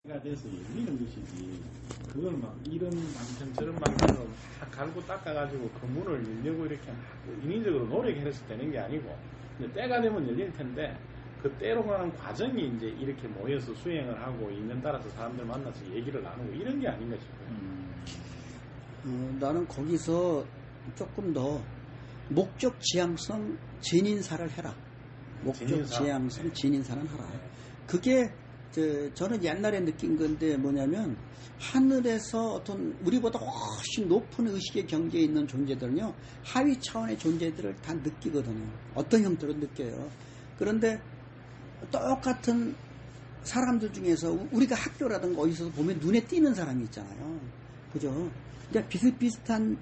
가 돼서 열리는 것이지 그걸 막 이런 방편 저런 방편으로 다 갈고 닦아가지고 그 문을 열려고 이렇게 막 인위적으로 노력해서 되는 게 아니고 이제 때가 되면 열릴 텐데 그 때로 가는 과정이 이제 이렇게 모여서 수행을 하고 인연 따라서 사람들 만나서 얘기를 나누고 이런 게 아닌가 싶어요. 나는 거기서 조금 더 목적 지향성 진인사를 해라. 목적 지향성 진인사는 하라. 그게 저는 옛날에 느낀 건데 뭐냐면 하늘에서 어떤 우리보다 훨씬 높은 의식의 경계에 있는 존재들은요 하위 차원의 존재들을 다 느끼거든요. 어떤 형태로 느껴요. 그런데 똑같은 사람들 중에서 우리가 학교라든가 어디서 보면 눈에 띄는 사람이 있잖아요. 그죠? 그러니까 비슷비슷한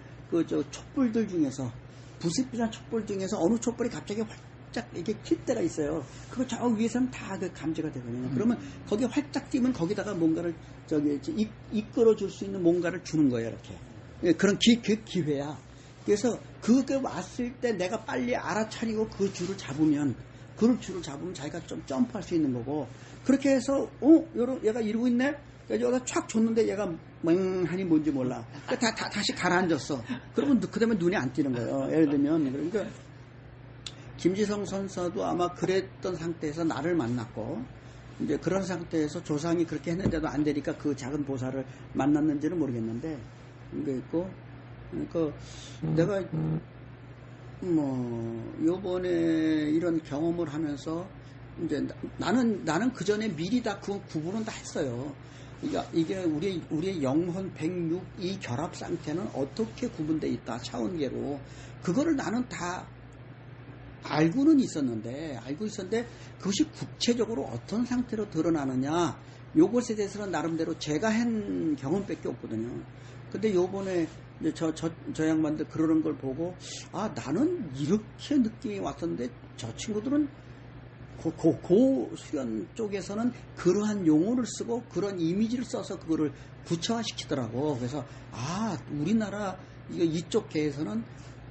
촛불들 중에서 비슷비슷한 촛불 중에서 어느 촛불이 갑자기 활짝 이렇게 킬 때가 있어요. 그거 저 위에서는 다 그 감지가 되거든요. 그러면 거기 활짝 뛰면 거기다가 뭔가를 이끌어 줄 수 있는 뭔가를 주는 거예요. 이렇게. 그런 기회야. 그래서 그게 왔을 때 내가 빨리 알아차리고 그 줄을 잡으면 자기가 좀 점프할 수 있는 거고 그렇게 해서 얘가 이러고 있네? 여기다 촥 줬는데 얘가 멍하니 뭔지 몰라. 다시 가라앉았어. 그러면 그 다음에 눈에 안 띄는 거예요. 예를 들면 그러니까 김지성 선사도 아마 그랬던 상태에서 나를 만났고 이제 그런 상태에서 조상이 그렇게 했는데도 안 되니까 그 작은 보살을 만났는지는 모르겠는데 그러니까 내가 요번에 이런 경험을 하면서 이제 나는 그 전에 미리 다 그 구분은 다 했어요. 이게 우리의 영혼 106 이 결합 상태는 어떻게 구분되어 있다 차원계로 그거를 나는 다 알고 있었는데 그것이 구체적으로 어떤 상태로 드러나느냐 요것에 대해서는 나름대로 제가 한 경험밖에 없거든요. 근데 요번에 저 양반들 그러는 걸 보고 나는 이렇게 느낌이 왔었는데 저 친구들은 고수련 쪽에서는 그러한 용어를 쓰고 그런 이미지를 써서 그거를 구체화시키더라고. 그래서 우리나라 이쪽 계에서는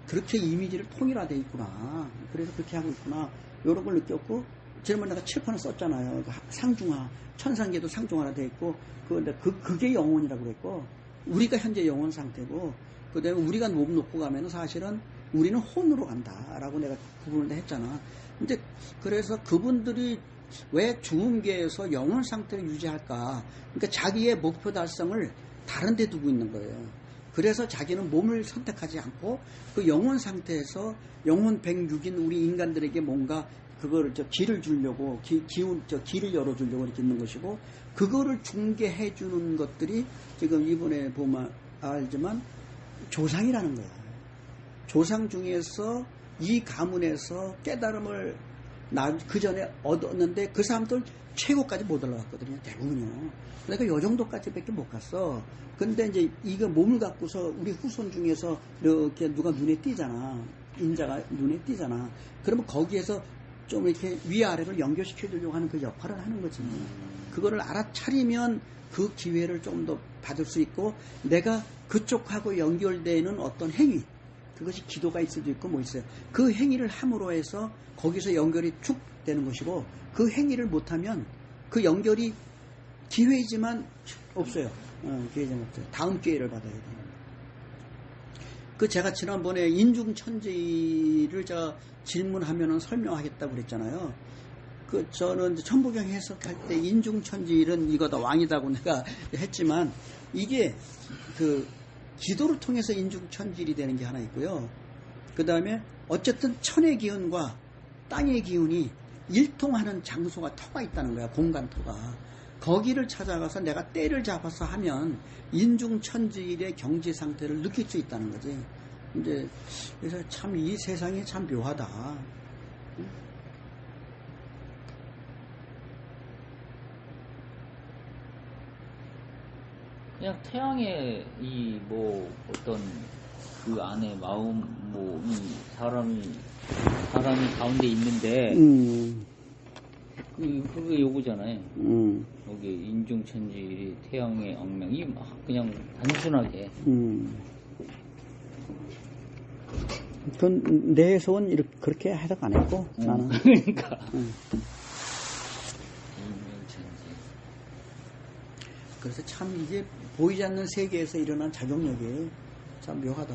그렇게 이미지를 통일화되어 있구나. 그래서 그렇게 하고 있구나. 이런 걸 느꼈고 지난번에 내가 칠판을 썼잖아요. 상중하 천상계도 상중하라 되어 있고 그게 영혼이라고 그랬고 우리가 현재 영혼 상태고 그 다음에 우리가 몸 놓고 가면 사실은 우리는 혼으로 간다라고 내가 구분을 했잖아. 근데 그래서 그분들이 왜 중음계에서 영혼 상태를 유지할까? 그러니까 자기의 목표 달성을 다른 데 두고 있는 거예요. 그래서 자기는 몸을 선택하지 않고 그 영혼 상태에서 영혼 106인 우리 인간들에게 뭔가 그거를 길을 주려고 길을 열어주려고 이렇게 있는 것이고 그거를 중개해 주는 것들이 지금 이번에 보면 알지만 조상이라는 거야. 조상 중에서 이 가문에서 깨달음을 그 전에 얻었는데 그 사람들 최고까지 못 올라갔거든요. 대부분요. 그러니까 요 정도까지밖에 못 갔어. 근데 이제 이거 몸을 갖고서 우리 후손 중에서 이렇게 누가 눈에 띄잖아. 인자가 눈에 띄잖아. 그러면 거기에서 좀 이렇게 위아래를 연결시켜 주려고 하는 그 역할을 하는 거지. 그거를 알아차리면 그 기회를 좀 더 받을 수 있고 내가 그쪽하고 연결되는 어떤 행위 그것이 기도가 있을 수도 있고 뭐 있어요. 그 행위를 함으로 해서 거기서 연결이 쭉 되는 것이고 그 행위를 못하면 그 연결이 기회이지만 없어요. 기회지만 없어요. 다음 기회를 받아야 돼요. 제가 지난번에 인중천지를 제가 질문하면은 설명하겠다고 그랬잖아요. 저는 천부경 해석할 때 인중천지는 이거다 왕이다고 내가 했지만 이게 기도를 통해서 인중천지일이 되는 게 하나 있고요. 그 다음에 어쨌든 천의 기운과 땅의 기운이 일통하는 장소가 터가 있다는 거야. 공간터가. 거기를 찾아가서 내가 때를 잡아서 하면 인중천지일의 경지 상태를 느낄 수 있다는 거지. 이제 그래서 참 이 세상이 참 묘하다. 그냥 태양의 어떤 그 안에 마음 이 사람이 가운데 있는데 그게 요거잖아요. 여기 인중천지 태양의 엉명이 막 그냥 단순하게. 그건 내 해석은 그렇게 해석 안 했고 나는. 그러니까. 그래서 참 이게 보이지 않는 세계에서 일어난 작용력이 참 묘하다.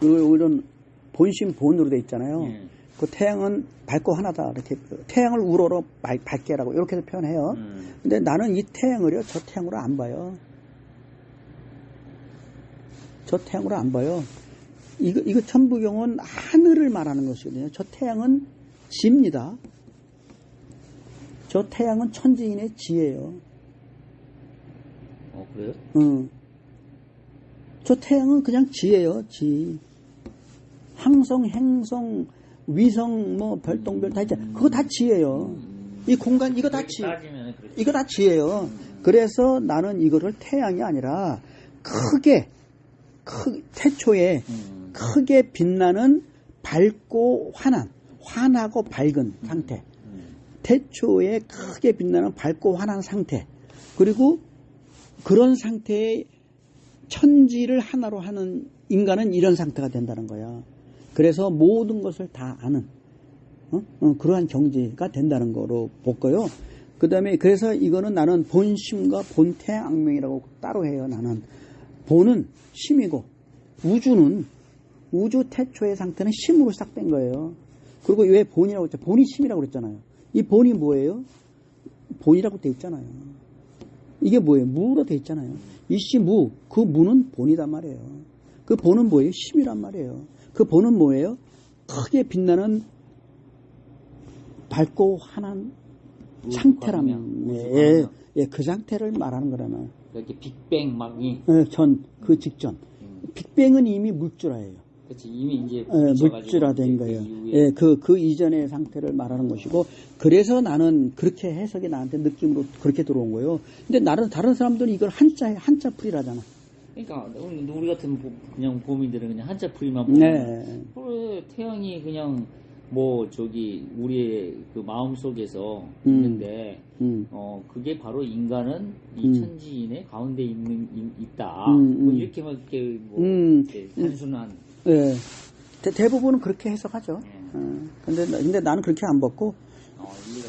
그리고 이런 본심 본으로 돼 있잖아요. 그 태양은 밝고 하나다. 이렇게 태양을 우러러 밝게라고 이렇게 표현해요. 근데 나는 이 태양을요, 저 태양으로 안 봐요. 저 태양으로 안 봐요. 이거 천부경은 하늘을 말하는 것이거든요. 저 태양은 지입니다. 저 태양은 천지인의 지예요. 그래요? 저 태양은 그냥 지예요, 지. 항성, 행성, 위성, 뭐, 별똥별 다 있잖아요. 그거 다 지예요. 이 공간, 이거 다 지. 이거 다 지예요. 그래서 나는 이거를 태양이 아니라 태초에 크게 빛나는 밝고 환하고 밝은 상태. 태초에 크게 빛나는 밝고 환한 상태. 그리고 그런 상태에 천지를 하나로 하는 인간은 이런 상태가 된다는 거야. 그래서 모든 것을 다 아는 그러한 경지가 된다는 거로 볼까요? 그 다음에 그래서 이거는 나는 본심과 본태양 악명이라고 따로 해요. 나는 본은 심이고 우주 태초의 상태는 심으로 시작된 거예요. 그리고 왜 본이라고 했죠? 본이 심이라고 그랬잖아요. 이 본이 뭐예요? 본이라고 돼 있잖아요. 이게 뭐예요? 무로 돼 있잖아요. 이씨 무, 그 무는 본이단 말이에요. 그 본은 뭐예요? 심이란 말이에요. 그 본은 뭐예요? 크게 빛나는 밝고 환한 상태라면, 그 상태를 말하는 거라면. 이렇게 빅뱅 막이. 그 직전. 빅뱅은 이미 물질화예요. 그렇지, 이미 이제 물질화된 거예요. 그 이전의 상태를 말하는 것이고, 그래서 나는 그렇게 해석이 나한테 느낌으로 그렇게 들어온 거예요. 근데 다른 사람들은 이걸 한자풀이라잖아. 그러니까 우리 같은 그냥 보민들은 그냥 한자풀이만 보면 그래, 태양이 그냥 우리의 그 마음 속에서 있는데 그게 바로 인간은 이 천지인의 가운데 있다. 뭐 이렇게 막 이렇게 단순한. 대부분은 그렇게 해석하죠. 근데 나는 그렇게 안 받고. 일리가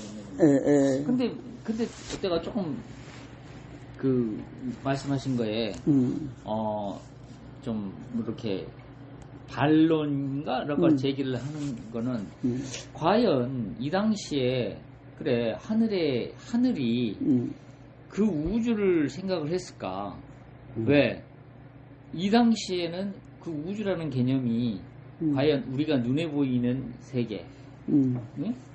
있는. 근데 그때가 조금 말씀하신 거에 좀 이렇게 반론인가 라고 제기를 하는 거는 과연 이 당시에 그래 하늘이 그 우주를 생각을 했을까? 왜? 이 당시에는 그 우주라는 개념이 과연 우리가 눈에 보이는 세계, 응?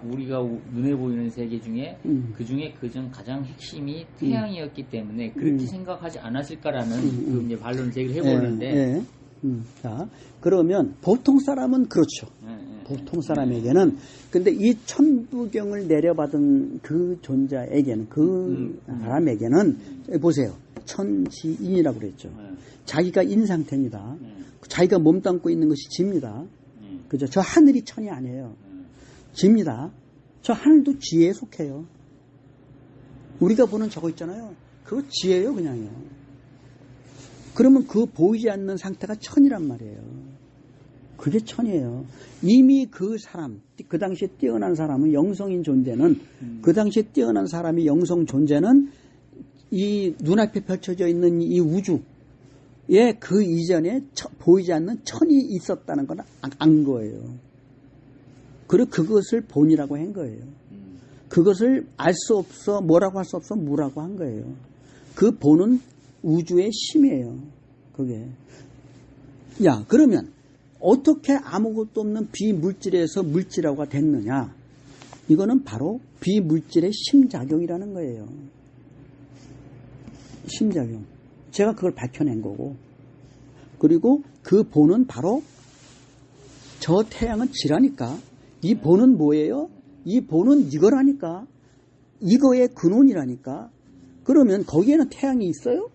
우리가 눈에 보이는 세계 중에 그 중에 가장 핵심이 태양이었기 때문에 그렇게 생각하지 않았을까라는 이제 반론을 제기를 해보는데. 자, 그러면 보통 사람은 그렇죠. 보통 사람에게는. 근데 이 천부경을 내려받은 그 존자에게는, 사람에게는, 보세요. 천지인이라고 그랬죠. 자기가 인 상태입니다. 자기가 몸담고 있는 것이 지입니다. 그죠? 저 하늘이 천이 아니에요. 지입니다. 저 하늘도 지에 속해요. 우리가 보는 저거 있잖아요. 그거 지예요, 그냥요. 그러면 그 보이지 않는 상태가 천이란 말이에요. 그게 천이에요. 이미 그 사람, 그 당시에 뛰어난 사람은 영성인 존재는, 그 당시에 뛰어난 사람이 영성 존재는 이 눈앞에 펼쳐져 있는 이 우주에 그 이전에 보이지 않는 천이 있었다는 건 안 거예요. 그리고 그것을 본이라고 한 거예요. 그것을 알 수 없어, 뭐라고 할 수 없어, 무라고 한 거예요. 그 본은 우주의 심이에요. 그게. 야, 그러면 어떻게 아무것도 없는 비물질에서 물질화가 됐느냐? 이거는 바로 비물질의 심작용이라는 거예요. 심작용. 제가 그걸 밝혀낸 거고. 그리고 그 본은 바로 저 태양은 지라니까. 이 본은 뭐예요? 이 본은 이거라니까. 이거의 근원이라니까. 그러면 거기에는 태양이 있어요?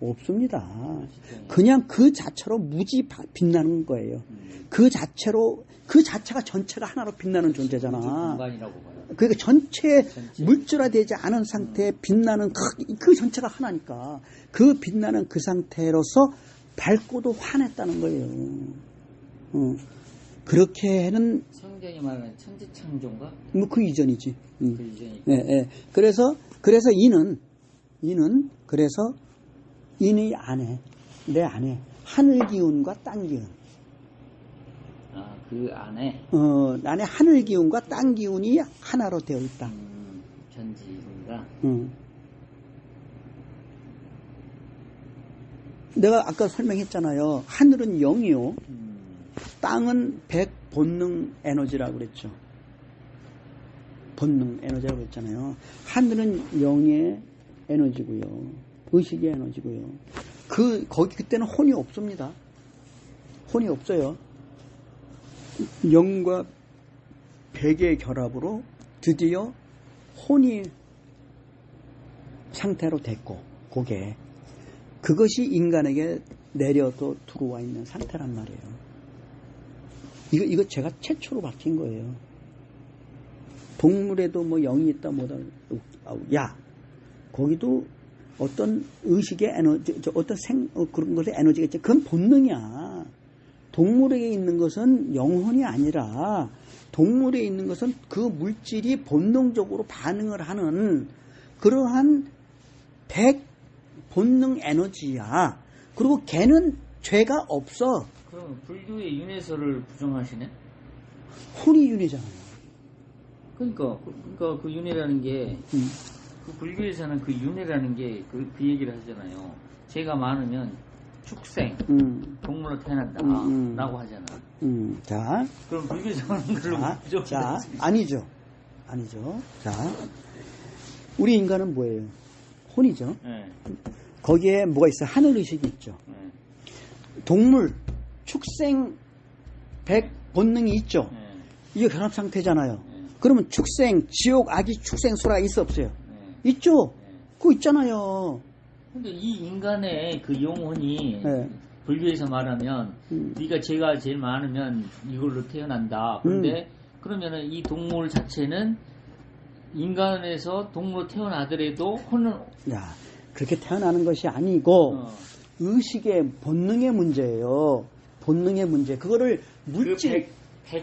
없습니다. 그냥 그 자체로 무지 빛나는 거예요. 그 자체가 전체가 하나로 빛나는 존재잖아. 공간이라고 봐요. 그러니까 전체 물질화되지 않은 상태에 빛나는 그 전체가 하나니까 그 빛나는 그 상태로서 밝고도 환했다는 거예요. 그렇게는 성경이 말하는 천지창조인가? 뭐 그 이전이지. 그 이전이. 예. 그래서 이는 이는 그래서 이의 안에 내 안에 하늘 기운과 땅 기운. 아, 그 안에 안에 하늘 기운과 땅 기운이 하나로 되어 있다. 전지가. 내가 아까 설명했잖아요. 하늘은 영이요. 땅은 백본능 에너지라고 그랬죠. 본능 에너지라고 그랬잖아요. 하늘은 영의 에너지고요. 의식의 에너지고요. 그때는 혼이 없습니다. 혼이 없어요. 영과 백의 결합으로 드디어 혼이 상태로 됐고, 그것이 인간에게 내려도 들어와 있는 상태란 말이에요. 이거 제가 최초로 밝힌 거예요. 동물에도 뭐 영이 있다, 뭐다. 야, 거기도 어떤 의식의 에너지, 어떤 그런 것의 에너지가 있지. 그건 본능이야. 동물에게 있는 것은 영혼이 아니라 동물에 있는 것은 그 물질이 본능적으로 반응을 하는 그러한 본능 에너지야. 그리고 걔는 죄가 없어. 그럼 불교의 윤회설을 부정하시네? 혼이 윤회잖아요. 그러니까 그 윤회라는 게 그 불교에서는 그 윤회라는 게 그 얘기를 하잖아요. 죄가 많으면 축생, 동물로 태어난다 라고 하잖아. 자, 그럼 불교에서는 그걸로 자, 아니죠. 자, 우리 인간은 뭐예요? 혼이죠. 네. 거기에 뭐가 있어요? 하늘의식이 있죠. 네. 동물, 축생, 백 본능이 있죠. 네. 이게 결합 상태잖아요. 네. 그러면 축생, 지옥, 악이 축생, 수라 있어 없어요? 네. 있죠. 네. 그거 있잖아요. 근데 이 인간의 그 영혼이 네. 불교에서 말하면 네가 죄가 제일 많으면 이걸로 태어난다. 그런데 그러면은 이 동물 자체는 인간에서 동물로 태어나더라도 혼은 야, 그렇게 태어나는 것이 아니고 의식의 본능의 문제예요. 본능의 문제. 그거를 물질 그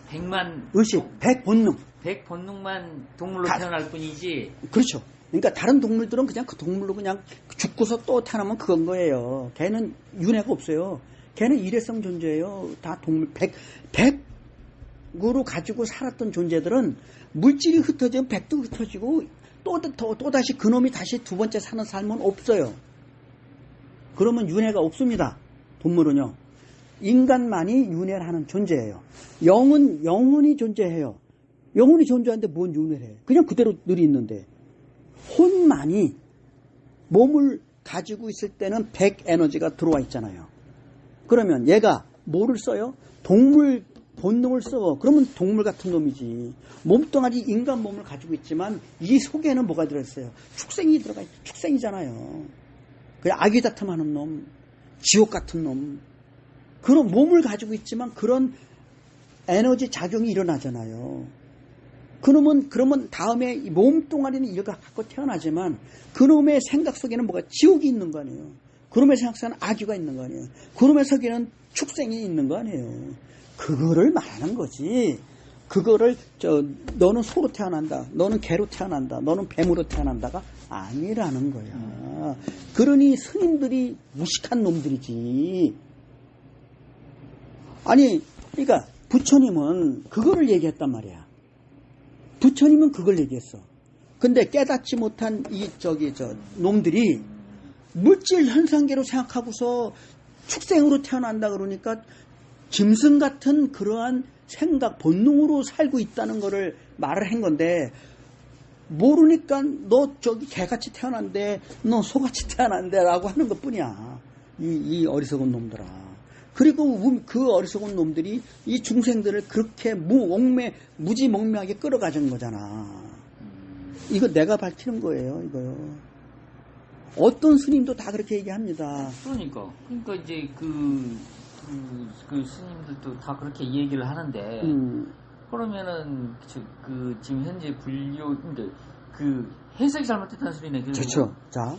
100만 의식, 백본능. 100본능만 동물로 태어날 뿐이지. 그렇죠. 그러니까 다른 동물들은 그냥 그 동물로 그냥 죽고서 또 태어나면 그건 거예요. 걔는 윤회가 없어요. 걔는 일회성 존재예요. 다 동물 100으로 가지고 살았던 존재들은 물질이 흩어지면 100도 흩어지고 또 다시 그놈이 다시 두 번째 사는 삶은 없어요. 그러면 윤회가 없습니다. 동물은요. 인간만이 윤회를 하는 존재예요. 영혼이 존재해요. 영혼이 존재하는데 뭔 윤회를 해요? 그냥 그대로 늘 있는데. 혼만이 몸을 가지고 있을 때는 100 에너지가 들어와 있잖아요. 그러면 얘가 뭐를 써요? 동물 본능을 써. 그러면 동물 같은 놈이지. 몸뚱아리 인간 몸을 가지고 있지만 이 속에는 뭐가 들어있어요? 축생이 들어가 있죠. 축생이잖아요. 그냥 아귀다툼하는 놈, 지옥 같은 놈. 그런 몸을 가지고 있지만 그런 에너지 작용이 일어나잖아요. 그러면 다음에 몸뚱아리는 이렇게 갖고 태어나지만 그놈의 생각 속에는 뭐가 지옥이 있는 거 아니에요. 그놈의 생각 속에는 악귀가 있는 거 아니에요. 그놈의 속에는 축생이 있는 거 아니에요. 그거를 말하는 거지. 그거를 너는 소로 태어난다. 너는 개로 태어난다. 너는 뱀으로 태어난다가 아니라는 거야. 그러니 스님들이 무식한 놈들이지. 아니, 그러니까 부처님은 그거를 얘기했단 말이야. 부처님은 그걸 얘기했어. 근데 깨닫지 못한 놈들이 물질 현상계로 생각하고서 축생으로 태어난다 그러니까 짐승 같은 그러한 생각, 본능으로 살고 있다는 거를 말을 한 건데, 모르니까 너 개같이 태어난대, 너 소같이 태어난대 라고 하는 것 뿐이야. 이 어리석은 놈들아. 그리고 그 어리석은 놈들이 이 중생들을 그렇게 무지몽매하게 끌어가는 거잖아. 이거 내가 밝히는 거예요, 이거요. 어떤 스님도 다 그렇게 얘기합니다. 그러니까 이제 그 스님들도 다 그렇게 얘기를 하는데, 그러면은 지금 현재 불교인데 그 해석이 잘못됐다는 소리네. 그렇죠. 자,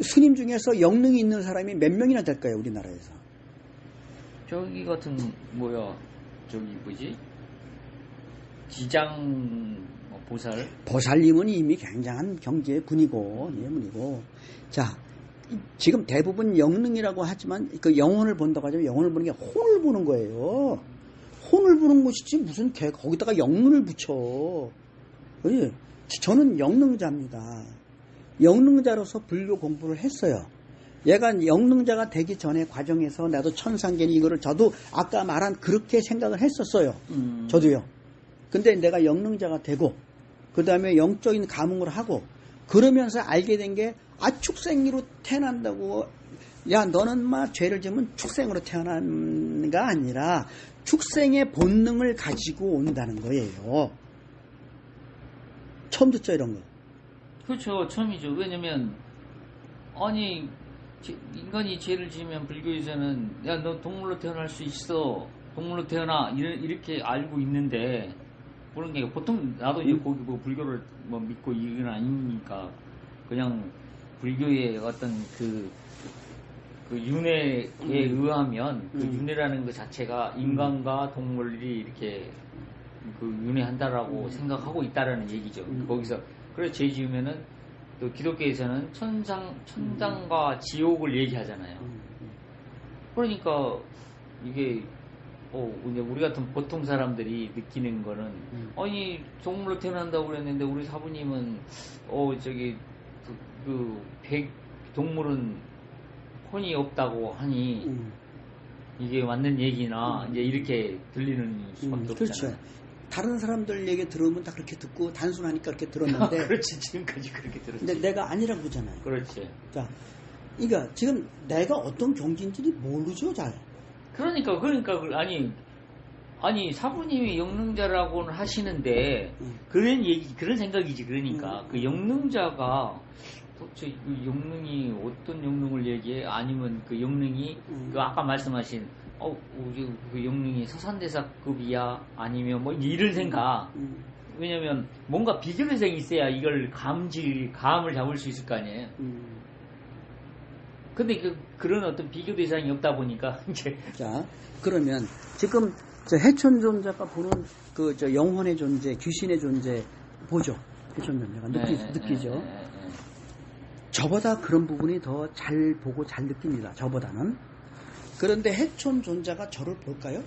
스님 중에서 영능이 있는 사람이 몇 명이나 될까요, 우리나라에서? 저기 같은 뭐지? 기장 보살. 보살님은 이미 굉장한 경지의 분이고, 예문이고. 자, 지금 대부분 영능이라고 하지만 그 영혼을 본다고 하지만 영혼을 보는 게 혼을 보는 거예요. 혼을 보는 것이지 무슨 거기다가 영능을 붙여. 그래. 저는 영능자입니다. 영능자로서 불교 공부를 했어요. 얘가 영능자가 되기 전에 과정에서 나도 천상계니 이거를 저도 아까 말한 그렇게 생각을 했었어요. 저도요. 근데 내가 영능자가 되고 그 다음에 영적인 감흥을 하고 그러면서 알게 된 게 축생으로 태어난다고 야 너는 막 죄를 지으면 축생으로 태어난가 아니라 축생의 본능을 가지고 온다는 거예요. 처음 듣죠 이런 거. 그렇죠. 처음이죠. 왜냐면 아니 인간이 죄를 지으면 불교에서는 야 너 동물로 태어날 수 있어. 동물로 태어나 이렇게 알고 있는데 그런 게 보통 나도 이제 거기 뭐 불교를 뭐 믿고 이건 아니니까 그냥 불교의 어떤 그 윤회에 의하면 그 윤회라는 것 자체가 인간과 동물이 이렇게 그 윤회한다라고 생각하고 있다라는 얘기죠. 거기서 그래 죄 지으면은 또 기독교에서는 천당과 지옥을 얘기하잖아요. 그러니까 이게 이제 우리 같은 보통 사람들이 느끼는 거는 아니 동물로 태어난다고 그랬는데 우리 사부님은 저기 동물은 혼이 없다고 하니 이게 맞는 얘기나 이제 이렇게 들리는 수밖에 없잖아요. 그렇죠. 다른 사람들 얘기 들으면 다 그렇게 듣고 단순하니까 그렇게 들었는데 그렇지 지금까지 그렇게 들었지. 근데 내가 아니라고 그러잖아요. 그렇지. 자, 그러니까 지금 내가 어떤 경지인지 모르죠 잘. 그러니까 아니 사부님이 영능자라고는 하시는데 그런 생각이지. 그러니까 그 영능자가 도대체 그 영능이 어떤 영능을 얘기해? 아니면 그 영능이 그 아까 말씀하신 그 영능이 서산대사급이야? 아니면 뭐 이런 생각. 왜냐면 뭔가 비교대상이 있어야 이걸 감을 잡을 수 있을 거 아니에요. 근데 그런 어떤 비교 대상이 없다 보니까 이제 자 그러면 지금 저 해천존자가 보는 그 저 영혼의 존재, 귀신의 존재 보죠. 해천존자가 느끼죠. 저보다 그런 부분이 더 잘 보고 잘 느낍니다. 저보다는. 그런데 해천존자가 저를 볼까요?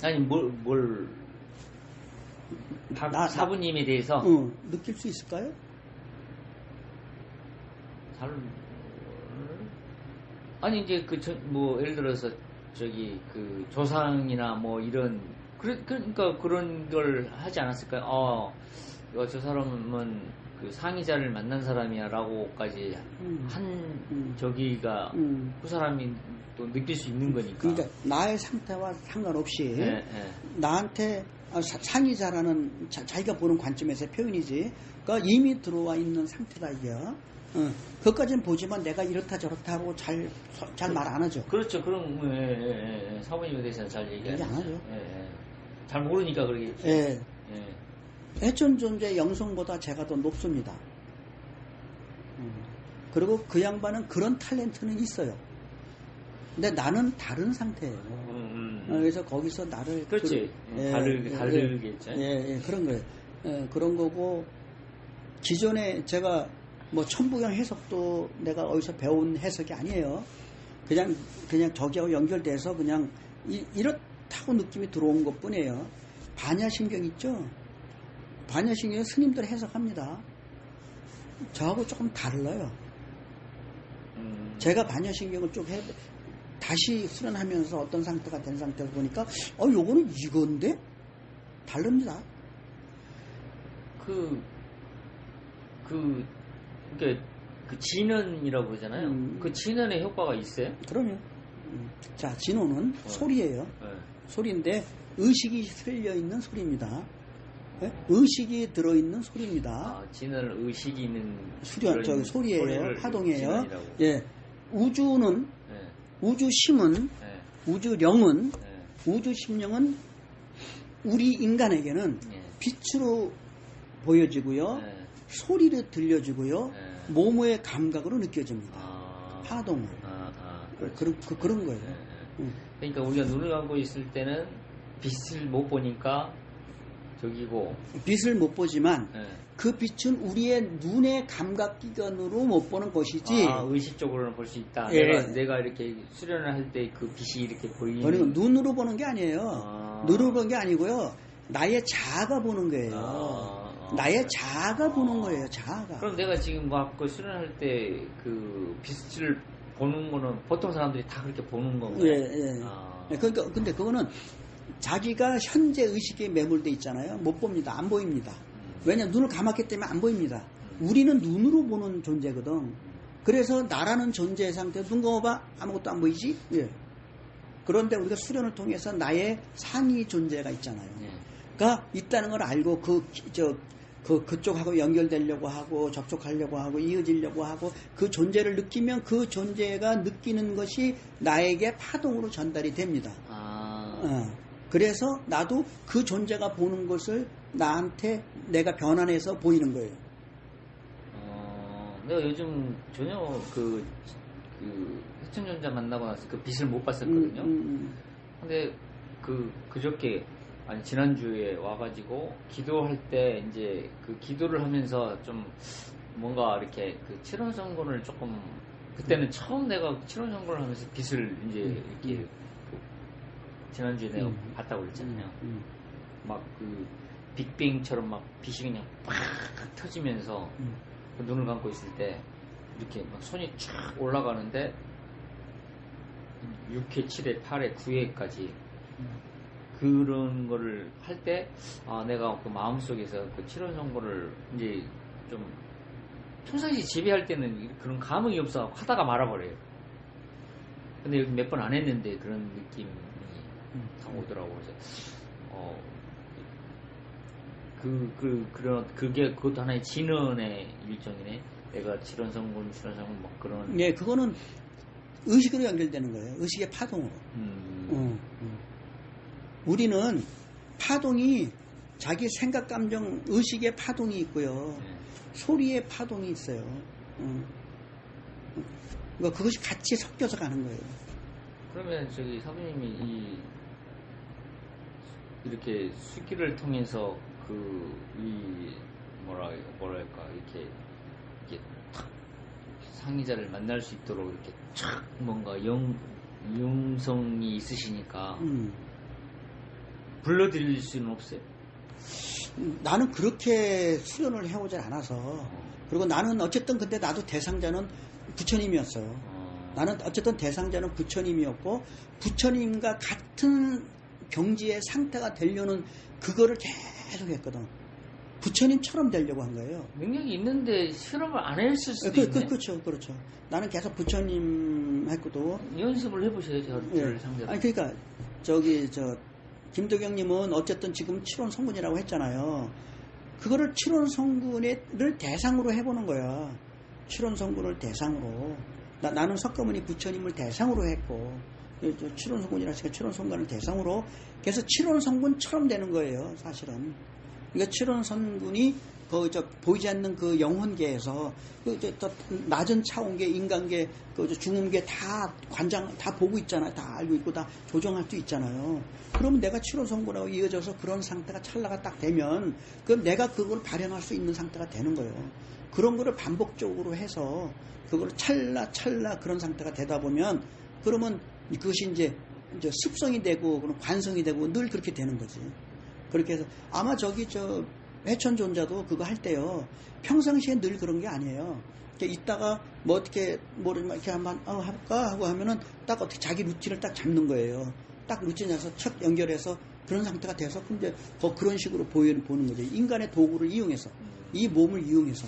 아니 뭘 사부님에 대해서 느낄 수 있을까요? 아니 이제 뭐 예를 들어서 저기 그 조상이나 뭐 이런 그러니까 그런 걸 하지 않았을까요? 저 사람은 그 상의자를 만난 사람이야라고까지 저기가 그 사람이 또 느낄 수 있는 거니까. 그러니까 나의 상태와 상관없이 나한테 상의자라는 자기가 보는 관점에서의 표현이지. 그러니까 이미 들어와 있는 상태다 이게요. 그것까지는 보지만 내가 이렇다 저렇다 하고 잘 말 안 하죠. 그렇죠. 그럼 사부님에 대해서는 잘 얘기 안 하죠. 잘 모르니까 그러겠지. 해천존재 영성보다 제가 더 높습니다. 그리고 그 양반은 그런 탤런트는 있어요. 근데 나는 다른 상태예요. 그래서 거기서 나를 그렇지. 다르겠죠. 그런 거예요. 그런 거고 기존에 제가 뭐 천부경 해석도 내가 어디서 배운 해석이 아니에요. 그냥 저기하고 연결돼서 그냥 이렇다고 느낌이 들어온 것뿐이에요. 반야심경 있죠? 반야심경 스님들 해석합니다. 저하고 조금 달라요. 제가 반야심경을 쭉 다시 수련하면서 어떤 상태가 된 상태를 보니까 요거는 이건데 다릅니다. 그 진언이라고 그러잖아요. 그 진언의 효과가 있어요? 그럼요. 자, 진언은 소리예요. 소리인데 의식이 들려 있는 소리입니다. 의식이 들어 있는 소리입니다. 진언은 의식이 있는 소리예요. 파동이에요. 우주는 우주심은 우주령은 우주심령은 우리 인간에게는 빛으로 보여지고요. 소리로 들려지고요. 몸의 감각으로 느껴집니다. 파동을. 그런 거예요. 그러니까 우리가 눈을 감고 있을 때는 빛을 못 보니까 저기고 빛을 못 보지만 예. 그 빛은 우리의 눈의 감각기관으로 못 보는 것이지. 의식적으로는 볼 수 있다. 예. 내가 이렇게 수련을 할 때 그 빛이 이렇게 보이는 보는 건 눈으로 보는 게 아니에요. 눈으로 보는 게 아니고요. 나의 자아가 보는 거예요. 나의 자아가 보는 거예요. 자아가. 그럼 내가 지금 막 그 수련할 때 그 빛을 보는 거는 보통 사람들이 다 그렇게 보는 건가요? 예. 그러니까 근데 그거는 자기가 현재 의식에 매몰돼 있잖아요. 못 봅니다. 안 보입니다. 왜냐면 눈을 감았기 때문에 안 보입니다. 우리는 눈으로 보는 존재거든. 그래서 나라는 존재 상태, 눈 감아봐 아무것도 안 보이지? 예. 그런데 우리가 수련을 통해서 나의 상위 존재가 있잖아요. 가 있다는 걸 알고 그쪽하고 연결되려고 하고 접촉하려고 하고 이어지려고 하고 그 존재를 느끼면 그 존재가 느끼는 것이 나에게 파동으로 전달이 됩니다. 그래서 나도 그 존재가 보는 것을 나한테 내가 변환해서 보이는 거예요. 내가 요즘 전혀 그 해천전자 만나고 나서 그 빛을 못 봤었거든요. 근데 그저께 아니 지난주에 와가지고 기도할 때 이제 그 기도를 하면서 좀 뭔가 이렇게 그 칠원성군을 조금 그때는 처음 내가 칠원성군을 하면서 빛을 이제 이렇게 지난주에 내가 봤다고 그랬잖아요. 막 그 빅뱅처럼 막 빛이 그냥 팍 터지면서 그 눈을 감고 있을 때 이렇게 막 손이 쫙 올라가는데 6회, 7회, 8회, 9회까지 그런 거를 할 때 내가 그 마음속에서 그 칠원성고를 이제 좀 평상시 지배할 때는 그런 감흥이 없어 하다가 말아버려요. 근데 여기 몇 번 안 했는데 그런 느낌이 다 오더라고. 그래서 그것도 하나의 진언의 일종이네. 내가 칠원성군 뭐 그런. 예, 그거는 의식으로 연결되는 거예요. 의식의 파동으로. 우리는 파동이 자기 생각, 감정, 의식의 파동이 있고요. 소리의 파동이 있어요. 그러니까 그것이 같이 섞여서 가는 거예요. 그러면 저기 사부님이 이렇게 수기를 통해서 뭐랄까 이렇게 탁 상의자를 만날 수 있도록 이렇게 촥 뭔가 영성이 있으시니까 불러드릴 수는 없어요? 나는 그렇게 수련을 해오질 않아서. 그리고 나는 어쨌든 근데 나도 대상자는 부처님이었어요. 나는 어쨌든 대상자는 부처님이었고 부처님과 같은 경지의 상태가 되려는 그거를 계속 했거든. 부처님처럼 되려고 한 거예요. 능력이 있는데 실험을 안 했을 수도 있네. 그렇죠. 나는 계속 부처님 했거든. 연습을 해보셔야죠. 예. 아니 그러니까 김도경님은 어쨌든 지금 칠원 성군이라고 했잖아요. 그거를 칠원 성군을 대상으로 해보는 거야. 칠원 성군을 대상으로. 나는 석가모니 부처님을 대상으로 했고, 칠원 성군이라 하니까 칠원 성군을 대상으로. 그래서 칠원 성군처럼 되는 거예요, 사실은. 그러니까 칠원 성군이 보이지 않는 그 영혼계에서 낮은 차원계, 인간계, 중음계 다 다 보고 있잖아요. 다 알고 있고 다 조정할 수 있잖아요. 그러면 내가 칠원 성군하고 이어져서 그런 상태가 찰나가 딱 되면 그럼 내가 그걸 발현할 수 있는 상태가 되는 거예요. 그런 거를 반복적으로 해서 그걸 찰나 그런 상태가 되다 보면 그러면 그것이 이제 습성이 되고 관성이 되고 늘 그렇게 되는 거지. 그렇게 해서 아마 해천존자도 그거 할 때요. 평상시에 늘 그런 게 아니에요. 이따가 뭐 어떻게 이렇게 한번 할까 하고 하면은 딱 어떻게 자기 루틴을 딱 잡는 거예요. 딱 루틴 잡아서 척 연결해서 그런 상태가 돼서 이제 그런 식으로 보는 거죠. 인간의 도구를 이용해서 이 몸을 이용해서.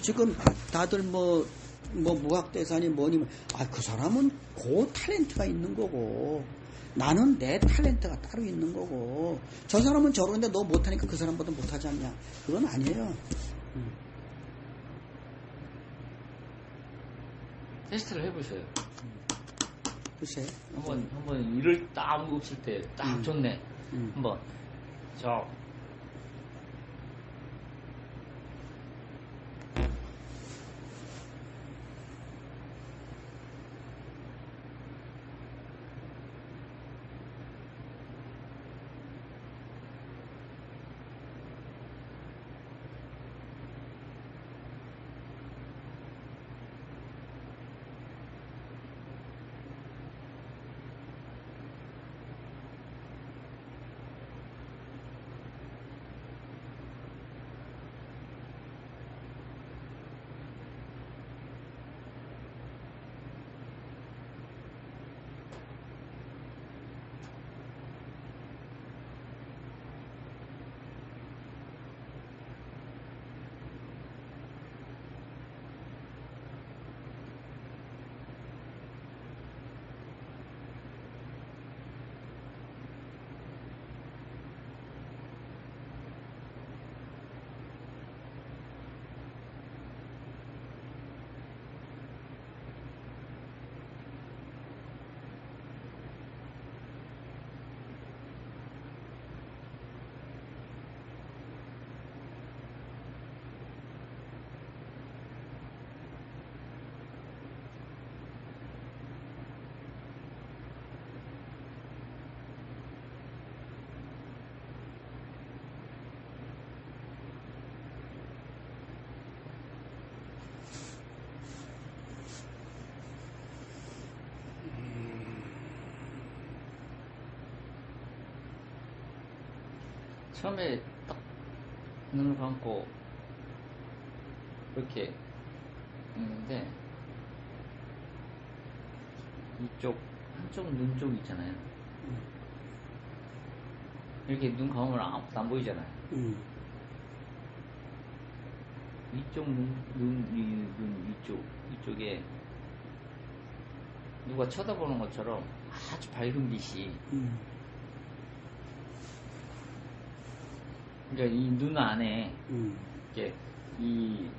지금 다들 무학대사니 뭐니 그 사람은 그 탤런트가 있는 거고 나는 내 탤런트가 따로 있는 거고 저 사람은 저런데 너 못하니까 그 사람보다 못하지 않냐. 그건 아니에요. 테스트를 해보셔요. 글쎄. 한번 일을 딱 없을 때 딱 좋네. 한번 처음에 딱 눈을 감고 이렇게 있는데 이쪽 한쪽 눈 쪽 있잖아요. 이렇게 눈 감으면 아무것도 안 보이잖아요. 이쪽 눈 이쪽에 누가 쳐다보는 것처럼 아주 밝은 빛이 그러니까 이 눈 안에 이렇게 이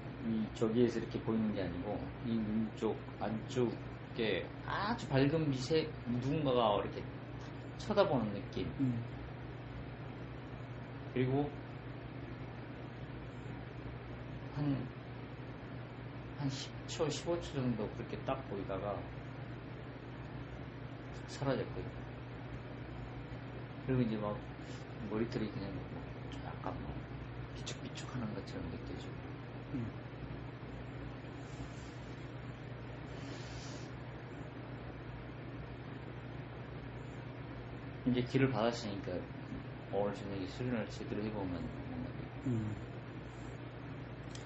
저기에서 이렇게 보이는 게 아니고 이 눈 쪽 안쪽에 아주 밝은 빛에 누군가가 이렇게 쳐다보는 느낌. 그리고 한 10초, 15초 정도 그렇게 딱 보이다가 사라졌거든요. 그리고 이제 막 머리털이 그냥 뭐 약간 뭐 비축비축 하는 것처럼 느껴지고. 이제 길을 받았으니까 오늘 저녁에 수련을 제대로 해보면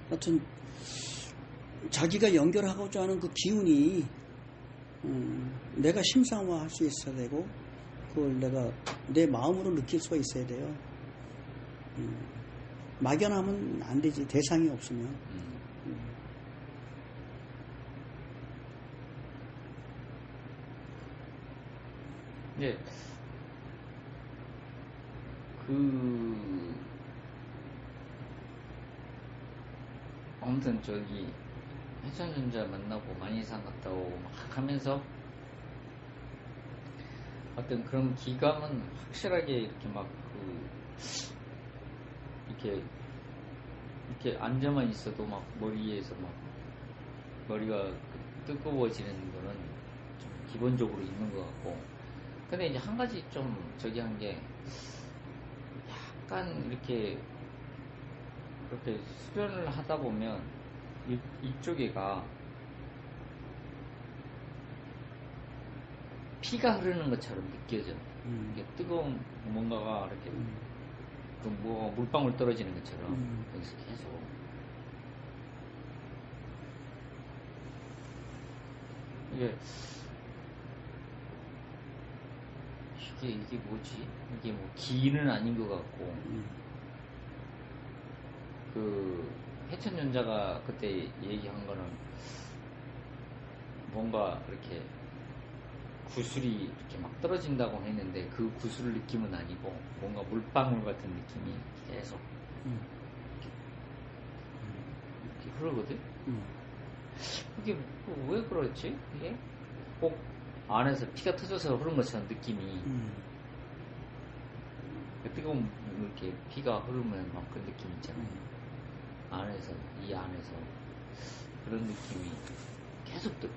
하여튼 자기가 연결하고자 하는 그 기운이 내가 심상화할 수 있어야 되고 그걸 내가 내 마음으로 느낄 수가 있어야 돼요. 막연하면 안 되지. 대상이 없으면. 네. 아무튼 저기 해천전자 만나고 만이산 갔다 오고 막 하면서 어떤 그런 기감은 확실하게 이렇게 막 이렇게 앉아만 있어도 막 머리에서 막 머리가 뜨거워지는 거는 좀 기본적으로 있는 것 같고, 근데 이제 한 가지 좀 저기 한 게 약간 이렇게 그렇게 수련을 하다 보면 이쪽에가 피가 흐르는 것처럼 느껴져. 이게 뜨거운 뭔가가 이렇게 뭐 물방울 떨어지는 것처럼 여기서 계속. 이게 뭐지? 이게 뭐 기는 아닌 것 같고. 그 해천전자가 그때 얘기한 거는 뭔가 이렇게 구슬이 이렇게 막 떨어진다고 했는데 그 구슬 느낌은 아니고 뭔가 물방울 같은 느낌이 계속 이렇게 흐르거든. 이게 왜 그렇지? 이게 꼭 안에서 피가 터져서 흐른 것처럼 느낌이. 뜨거운 이렇게 피가 흐르면 막 그 느낌 있잖아요. 이 안에서 그런 느낌이 계속 들어.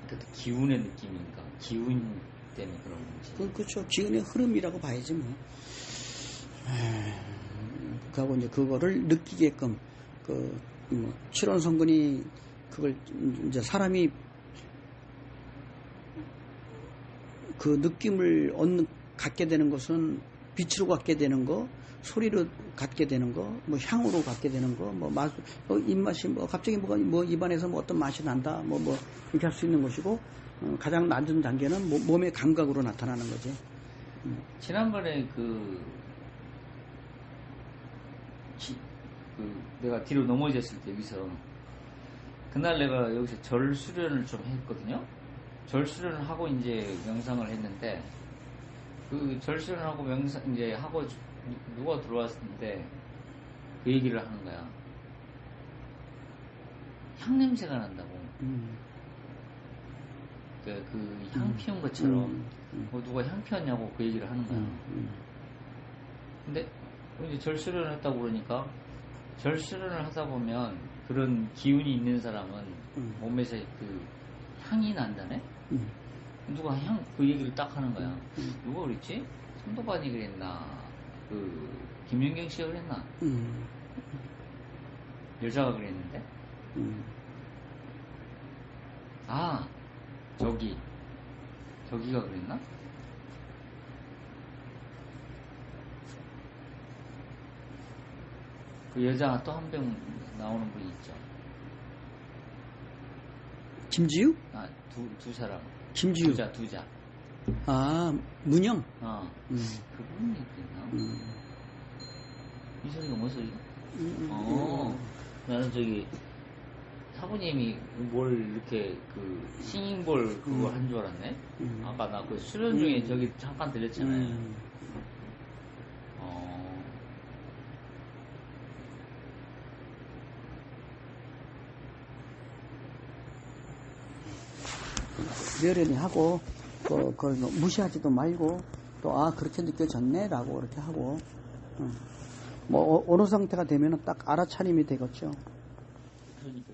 그것도 기운의 느낌인가? 기운 때문에 그런 건지. 그렇죠. 기운의 흐름이라고 봐야지 뭐. 그하고 이제 그거를 느끼게끔 칠원 성근이 그걸 이제 사람이 그 느낌을 갖게 되는 것은 빛으로 갖게 되는 거, 소리로 갖게 되는 거, 뭐 향으로 갖게 되는 거, 뭐 맛, 입맛이 뭐 갑자기 뭐 입안에서 뭐 어떤 맛이 난다, 뭐 이렇게 할 수 있는 것이고, 가장 낮은 단계는 몸의 감각으로 나타나는 거지. 지난번에 내가 뒤로 넘어졌을 때 여기서 그날 내가 여기서 절 수련을 좀 했거든요. 절 수련을 하고 이제 명상을 했는데 그 절 수련을 하고 명상 이제 하고 누가 들어왔는데 그 얘기를 하는 거야. 향 냄새가 난다고. 그 향 피운 것처럼 뭐 누가 향 피웠냐고 그 얘기를 하는 거야. 근데 이제 절 수련을 했다고 그러니까 절 수련을 하다 보면 그런 기운이 있는 사람은 몸에서 그 향이 난다네? 누가 그 얘기를 딱 하는 거야. 누가 그랬지? 손도반이 그랬나? 김연경 씨가 그랬나? 여자가 그랬는데? 저기가 그랬나? 그 여자 또 한 병 나오는 분이 있죠. 김지유? 아, 두 사람. 김지유. 두 자. 아, 문영? 그분이 있나? 이 소리가 뭔 소리야? 나는 저기, 사부님이 뭘 이렇게 그, 싱잉볼 그거 한 줄 알았네? 아까 나 그 수련 중에 저기 잠깐 들렸잖아요. 묘련히 하고, 그걸 무시하지도 말고, 또, 아, 그렇게 느껴졌네? 라고 이렇게 하고, 뭐, 어느 상태가 되면은 딱 알아차림이 되겠죠. 그러니까.